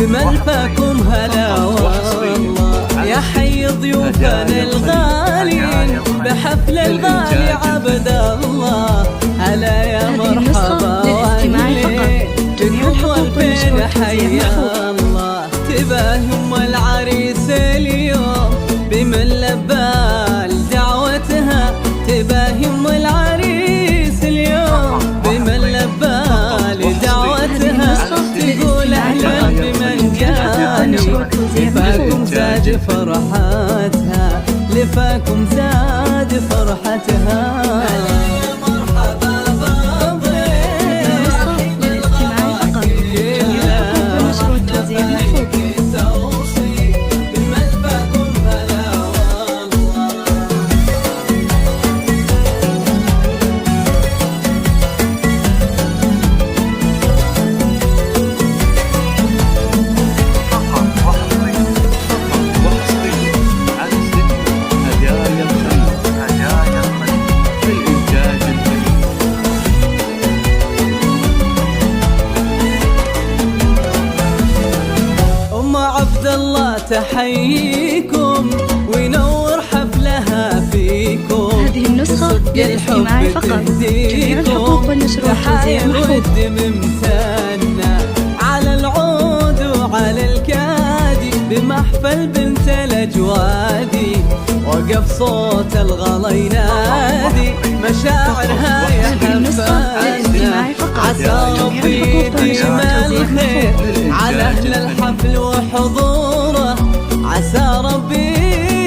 بملفاكم هلا والله. يا حي ضيوفنا الغالين بحفل الغالي عبد الله. هلا يا مرحبا واللي بكم والبين حيا الله. تباهم العريس اليوم بمن لبال دعوتها. تباهم العريس اليوم بمن لبال دعوتها. تقول اهلا بمن جاني لفاكم زاد فرحتها. لفاكم زاد فرحتها. عبد الله تحييكم وينور حفلها فيكم. هذه النسخة للاستماع فقط. جميع الحقوق والنشر والتوزيع محفوظ. ممتنة على العود وعلى الكادي بمحفل بنت الأجوادي. وقف صوت الغلا ينادي مشاعرها يا حفلنا. عسى ربي يديم الخير على أهل الحفل وحضوره. عسى ربي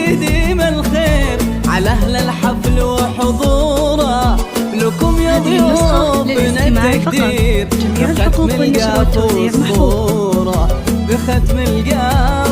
يديم الخير على أهل الحفل وحضوره. لكم يا ضيوفنا التقدير بختم القاف وصورة. بختم القاف